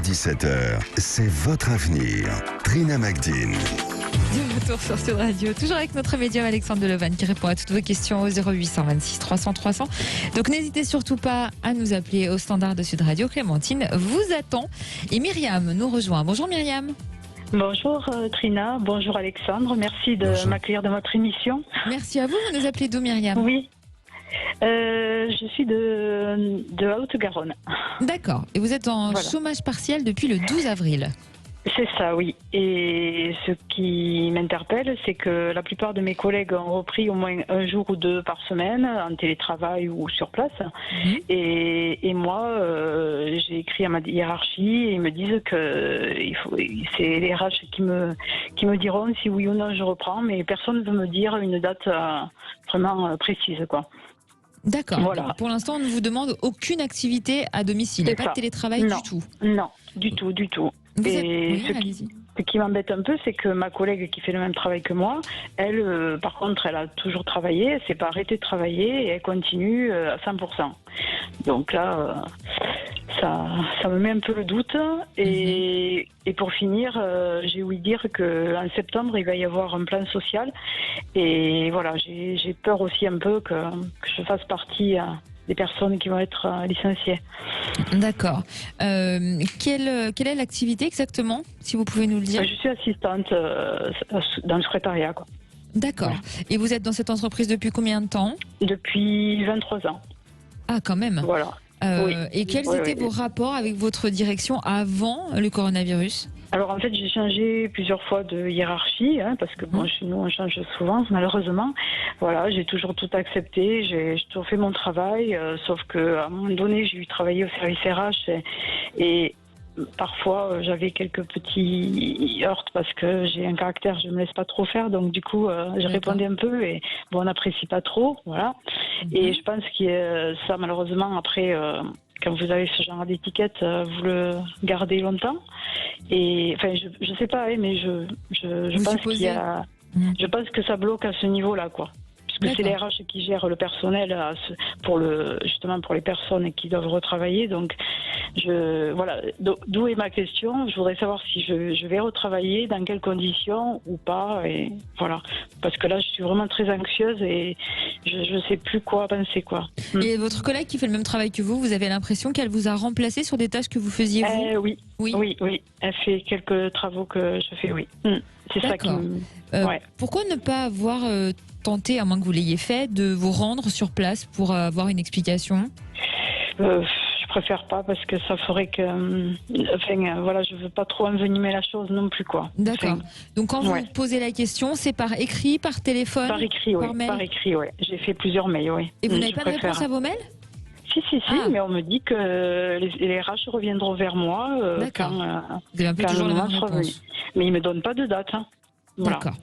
16h17h, c'est votre avenir. Trina Magdine. De retour sur Sud Radio, toujours avec notre médium Alexandre Delevanne qui répond à toutes vos questions au 0826 300 300. Donc n'hésitez surtout pas à nous appeler au standard de Sud Radio. Clémentine vous attend et Myriam nous rejoint. Bonjour Myriam. Bonjour Trina, bonjour Alexandre, merci de m'accueillir dans votre émission. Merci à vous, vous nous appelez d'où Myriam? Oui, je suis de Haute-Garonne. D'accord, et vous êtes en chômage partiel depuis le 12 avril. C'est ça, oui. Et ce qui m'interpelle, c'est que la plupart de mes collègues ont repris au moins un jour ou deux par semaine, en télétravail ou sur place. Et moi, j'ai écrit à ma hiérarchie et ils me disent que c'est les RH qui me diront si oui ou non je reprends, mais personne ne veut me dire une date vraiment précise, quoi. D'accord. Voilà. Pour l'instant, on ne vous demande aucune activité à domicile. Il n'y a pas de télétravail du tout. Non, du tout. Ce qui m'embête un peu, c'est que ma collègue qui fait le même travail que moi, elle, par contre, elle a toujours travaillé, elle s'est pas arrêtée de travailler et elle continue à 100%. Donc là, ça me met un peu le doute. Et pour finir, j'ai ouï dire qu'en septembre, il va y avoir un plan social. Et voilà, j'ai peur aussi un peu que je fasse partie des personnes qui vont être licenciées. D'accord. Quelle est l'activité exactement, si vous pouvez nous le dire? Je suis assistante dans le secrétariat, quoi. D'accord. Ouais. Et vous êtes dans cette entreprise depuis combien de temps? Depuis 23 ans. Ah, quand même. Voilà. Oui. Et quels étaient vos rapports avec votre direction avant le coronavirus? Alors en fait, j'ai changé plusieurs fois de hiérarchie, parce que bon, chez nous on change souvent, malheureusement. Voilà, j'ai toujours tout accepté, j'ai toujours fait mon travail, sauf que à un moment donné, j'ai eu travaillé au service RH et parfois j'avais quelques petits heurts parce que j'ai un caractère, je me laisse pas trop faire, donc du coup je répondais un peu et bon, on n'apprécie pas trop, voilà. Et je pense que ça, malheureusement, après. Quand vous avez ce genre d'étiquette, vous le gardez longtemps. Et enfin, je sais pas, mais je pense qu'il y a, je pense que ça bloque à ce niveau-là, quoi. Parce que c'est les RH qui gèrent le personnel justement pour les personnes qui doivent retravailler. Donc, voilà. D'où est ma question. Je voudrais savoir si je vais retravailler, dans quelles conditions ou pas. Et voilà. Parce que là, je suis vraiment très anxieuse et je ne sais plus quoi penser, quoi. Et votre collègue qui fait le même travail que vous avez l'impression qu'elle vous a remplacé sur des tâches que vous faisiez vous? Oui. Elle fait quelques travaux que je fais, oui. C'est ça qui Pourquoi ne pas avoir tenté, à moins que vous l'ayez fait, de vous rendre sur place pour avoir une explication? Je préfère pas parce que ça ferait que... voilà, je veux pas trop envenimer la chose non plus, quoi. D'accord. Donc quand vous posez la question, c'est par écrit, par téléphone? Par écrit, oui. Par écrit, oui. J'ai fait plusieurs mails, oui. Et vous n'avez pas de réponse à vos mails? Si, mais on me dit que les RH reviendront vers moi quand vous avez un peu toujours la même réponse. Mais ils me donnent pas de date. Voilà. D'accord.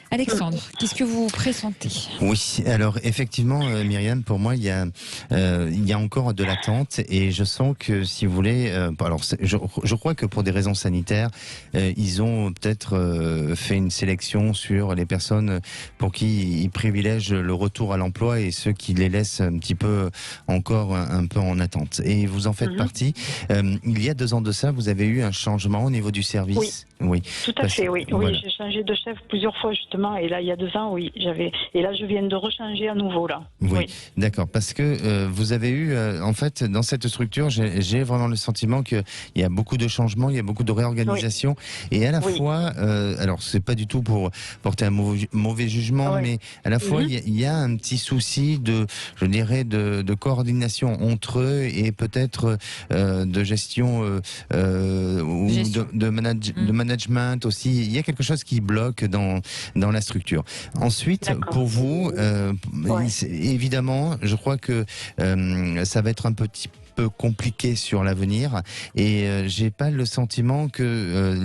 Alexandre, qu'est-ce que vous pressentez? Oui, alors effectivement, Myriam, pour moi, il y a encore de l'attente et je sens que, si vous voulez, alors je crois que pour des raisons sanitaires, ils ont peut-être fait une sélection sur les personnes pour qui ils privilègent le retour à l'emploi et ceux qui les laissent un petit peu encore un peu en attente. Et vous en faites partie. Il y a 2 ans de ça, vous avez eu un changement au niveau du service. Oui. Tout à fait, oui. Voilà. Oui, j'ai changé de chef plusieurs fois justement, et là il y a 2 ans, oui, et là je viens de rechanger à nouveau là. Oui. D'accord, parce que vous avez eu, en fait, dans cette structure, j'ai vraiment le sentiment qu'il y a beaucoup de changements, il y a beaucoup de réorganisation, et à la fois, alors c'est pas du tout pour porter un mauvais jugement, mais à la fois il y a un petit souci je dirais, de coordination entre eux et peut-être de gestion ou de management aussi. Il y a quelque chose qui bloque dans la structure. Ensuite, pour vous, évidemment, je crois que ça va être un petit peu compliqué sur l'avenir et j'ai pas le sentiment que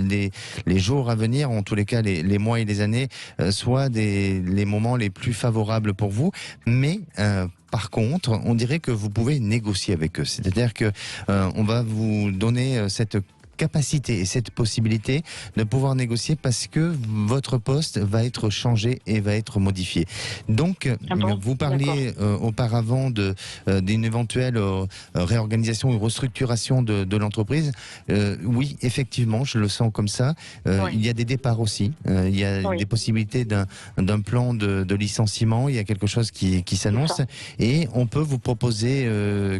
les jours à venir, en tous les cas les mois et les années, soient les moments les plus favorables pour vous, mais par contre, on dirait que vous pouvez négocier avec eux. C'est-à-dire que on va vous donner cette capacité et cette possibilité de pouvoir négocier parce que votre poste va être changé et va être modifié. Donc, vous parliez auparavant d'une éventuelle réorganisation ou restructuration de l'entreprise. Oui, effectivement, je le sens comme ça. Il y a des départs aussi. Il y a des possibilités d'un plan de licenciement. Il y a quelque chose qui s'annonce et on peut vous proposer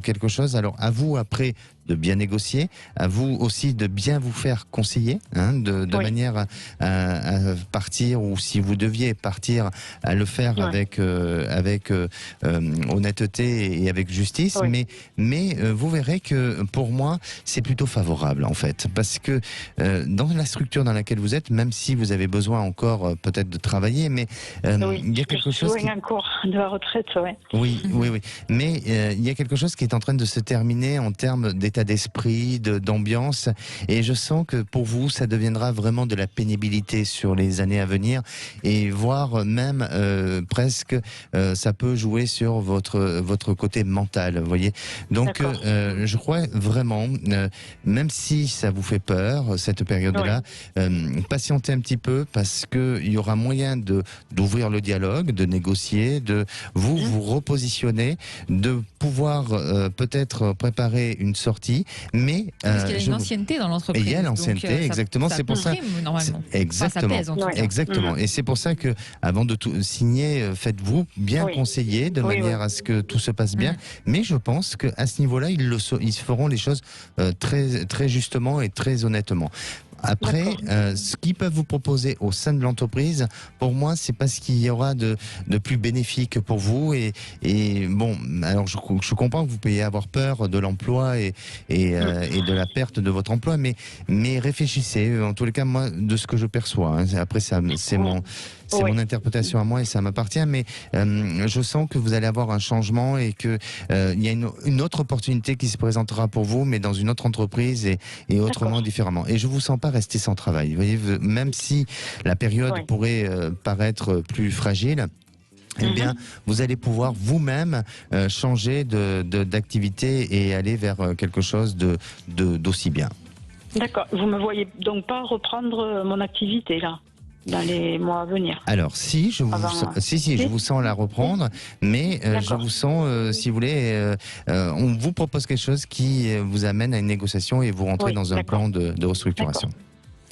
quelque chose. Alors, à vous après de bien négocier, à vous aussi de bien vous faire conseiller, de manière à partir, ou si vous deviez partir, à le faire avec honnêteté et avec justice. Mais vous verrez que pour moi, c'est plutôt favorable en fait, parce que dans la structure dans laquelle vous êtes, même si vous avez besoin encore peut-être de travailler, mais il y a quelque chose qui... encore de la retraite, oui, mais il y a quelque chose qui est en train de se terminer en termes d'état d'esprit, d'ambiance, et je sens que pour vous, ça deviendra vraiment de la pénibilité sur les années à venir, et voire même presque, ça peut jouer sur votre côté mental, vous voyez. Donc, je crois vraiment, même si ça vous fait peur, cette période-là, patientez un petit peu, parce qu'il y aura moyen d'ouvrir le dialogue, de négocier, de vous repositionner, de pouvoir peut-être préparer une sortie, mais parce qu'il y a une ancienneté dans l'entreprise. Il y a l'ancienneté, exactement. C'est pour ça. Normalement. Exactement. Enfin, ça pèse, en tout cas. Exactement. Et c'est pour ça que, avant de tout signer, faites-vous bien conseiller de manière à ce que tout se passe bien. Mais je pense que à ce niveau-là, ils feront les choses très, très justement et très honnêtement. Après, ce qu'ils peuvent vous proposer au sein de l'entreprise, pour moi, c'est pas ce qu'il y aura de plus bénéfique pour vous. Et bon, alors je comprends que vous puissiez avoir peur de l'emploi et de la perte de votre emploi, mais réfléchissez. En tous les cas, moi, de ce que je perçois, après, c'est mon interprétation à moi et ça m'appartient, mais je sens que vous allez avoir un changement et que il y a une autre opportunité qui se présentera pour vous, mais dans une autre entreprise et autrement, différemment. Et je vous sens pas rester sans travail. Vous voyez, même si la période pourrait paraître plus fragile, eh bien, vous allez pouvoir vous-même changer d'activité et aller vers quelque chose d'aussi bien. D'accord. Vous me voyez donc pas reprendre mon activité là dans les mois à venir? Alors, si, je vous sens la reprendre, mais je vous sens, si vous voulez, on vous propose quelque chose qui vous amène à une négociation et vous rentrez dans un plan de restructuration.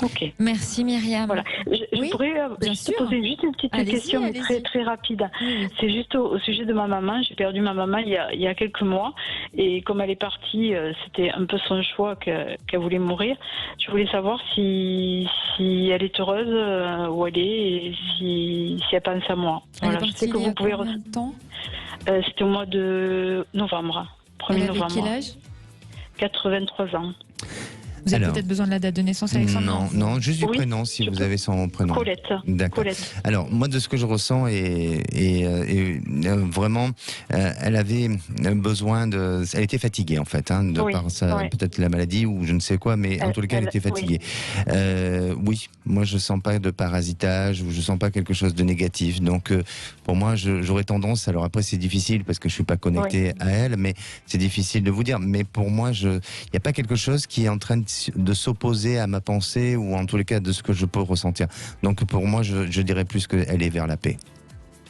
Ok. Merci Myriam. Voilà. Je pourrais juste poser juste une petite question très très rapide. C'est juste au sujet de ma maman. J'ai perdu ma maman il y a quelques mois et comme elle est partie, c'était un peu son choix qu'elle voulait mourir. Je voulais savoir si elle est heureuse où elle est et si elle pense à moi. Elle est partie, je sais que vous pouvez. Combien de temps? C'était au mois de novembre. 1er novembre. Quel âge? 83 ans. Vous avez peut-être besoin de la date de naissance, Alexandre? Non, juste du prénom, si vous avez son prénom. Colette. D'accord. Alors, moi, de ce que je ressens, vraiment, elle avait besoin elle était fatiguée, en fait, par peut-être la maladie ou je ne sais quoi, mais en tout cas, elle était fatiguée. Oui, moi, je sens pas de parasitage ou je sens pas quelque chose de négatif. Donc, pour moi, j'aurais tendance, alors après, c'est difficile parce que je suis pas connecté à elle, mais c'est difficile de vous dire. Mais pour moi, il n'y a pas quelque chose qui est en train de s'opposer à ma pensée ou en tous les cas de ce que je peux ressentir. Donc pour moi, je dirais plus qu'elle est vers la paix.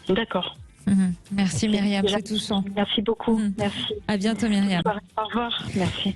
D'accord. Merci Myriam, c'est touchant. Merci beaucoup. Merci. À bientôt Myriam. Au revoir. Merci.